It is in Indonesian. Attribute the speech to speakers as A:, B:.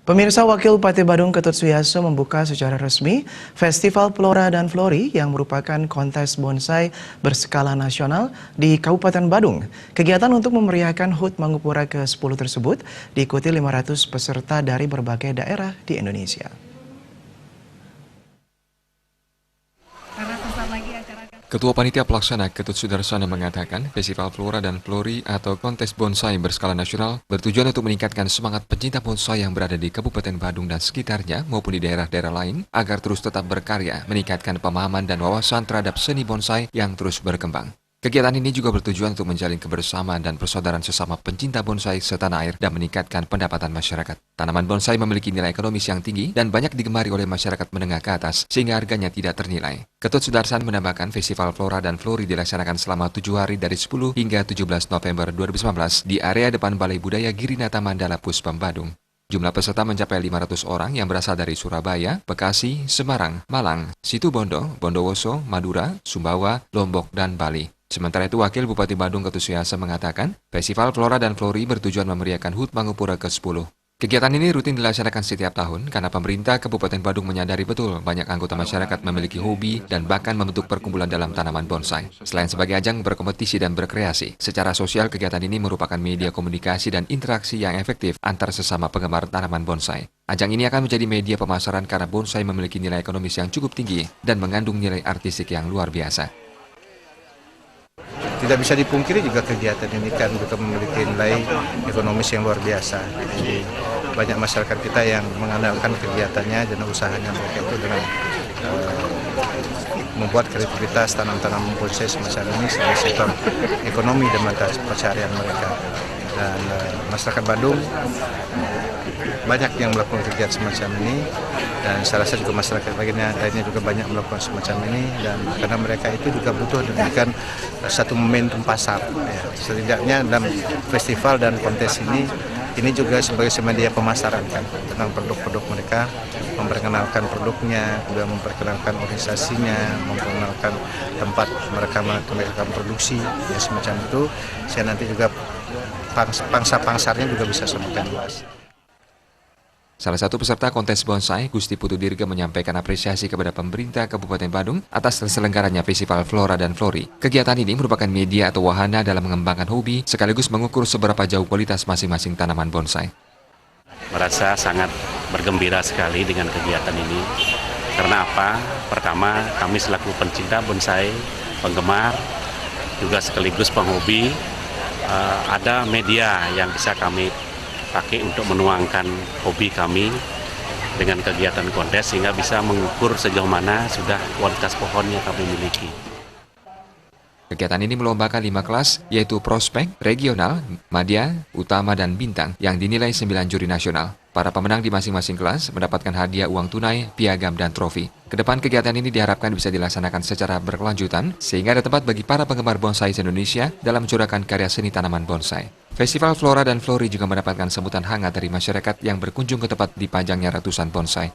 A: Pemirsa, Wakil Bupati Badung Ketut Suyaso membuka secara resmi Festival Flora dan Flori yang merupakan kontes bonsai berskala nasional di Kabupaten Badung. Kegiatan untuk memeriahkan HUT Mangupura ke-10 tersebut diikuti 500 peserta dari berbagai daerah di Indonesia.
B: Ketua Panitia Pelaksana Ketut Sudarsana mengatakan Festival Flora dan Flori atau kontes bonsai berskala nasional bertujuan untuk meningkatkan semangat pencinta bonsai yang berada di Kabupaten Badung dan sekitarnya maupun di daerah-daerah lain agar terus tetap berkarya, meningkatkan pemahaman dan wawasan terhadap seni bonsai yang terus berkembang. Kegiatan ini juga bertujuan untuk menjalin kebersamaan dan persaudaraan sesama pencinta bonsai setanah air dan meningkatkan pendapatan masyarakat. Tanaman bonsai memiliki nilai ekonomis yang tinggi dan banyak digemari oleh masyarakat menengah ke atas sehingga harganya tidak ternilai. Ketut Sudarsana menambahkan Festival Flora dan Flori dilaksanakan selama 7 hari dari 10 hingga 17 November 2019 di area depan Balai Budaya Girinata Mandala Puspam Badung. Jumlah peserta mencapai 500 orang yang berasal dari Surabaya, Bekasi, Semarang, Malang, Situbondo, Bondowoso, Madura, Sumbawa, Lombok, dan Bali. Sementara itu, Wakil Bupati Badung Ketut Suyaso mengatakan, Festival Flora dan Flori bertujuan memeriahkan HUT Mangupura ke-10. Kegiatan ini rutin dilaksanakan setiap tahun karena pemerintah Kabupaten Badung menyadari betul banyak anggota masyarakat memiliki hobi dan bahkan membentuk perkumpulan dalam tanaman bonsai. Selain sebagai ajang berkompetisi dan berkreasi, secara sosial kegiatan ini merupakan media komunikasi dan interaksi yang efektif antar sesama penggemar tanaman bonsai. Ajang ini akan menjadi media pemasaran karena bonsai memiliki nilai ekonomis yang cukup tinggi dan mengandung nilai artistik yang luar biasa.
C: Tidak bisa dipungkiri juga kegiatan ini kan juga memiliki nilai ekonomis yang luar biasa. Jadi banyak masyarakat kita yang mengandalkan kegiatannya dan usahanya mereka itu dengan membuat kreativitas tanam-tanam bonsai semacam ini sebagai sektor ekonomi dan mata pencaharian mereka. Dan masyarakat Badung banyak yang melakukan kegiatan semacam ini dan saya rasa juga masyarakat lainnya juga banyak melakukan semacam ini dan karena mereka itu juga butuh diberikan satu momentum pasar ya. Setidaknya dalam festival dan kontes ini juga sebagai media pemasaran kan tentang produk-produk mereka, memperkenalkan produknya, juga memperkenalkan organisasinya, memperkenalkan tempat mereka melakukan produksi ya semacam itu. Saya nanti juga pangsa-pangsarnya juga bisa semakin luas.
B: Salah satu peserta kontes bonsai, Gusti Putu Dirga menyampaikan apresiasi kepada pemerintah Kabupaten Badung atas terselenggaranya Festival Flora dan Flori. Kegiatan ini merupakan media atau wahana dalam mengembangkan hobi sekaligus mengukur seberapa jauh kualitas masing-masing tanaman bonsai.
D: Merasa sangat bergembira sekali dengan kegiatan ini. Karena apa? Pertama, kami selaku pencinta bonsai, penggemar, juga sekaligus penghobi, ada media yang bisa kami pakai untuk menuangkan hobi kami dengan kegiatan kontes sehingga bisa mengukur sejauh mana sudah kualitas pohon yang kami miliki.
B: Kegiatan ini melombakan 5 kelas, yaitu Prospek, Regional, Madya, Utama, dan Bintang yang dinilai 9 juri nasional. Para pemenang di masing-masing kelas mendapatkan hadiah uang tunai, piagam, dan trofi. Kedepan kegiatan ini diharapkan bisa dilaksanakan secara berkelanjutan sehingga ada tempat bagi para penggemar bonsai Indonesia dalam mencurahkan karya seni tanaman bonsai. Festival Flora dan Flori juga mendapatkan sambutan hangat dari masyarakat yang berkunjung ke tempat dipajangnya ratusan bonsai.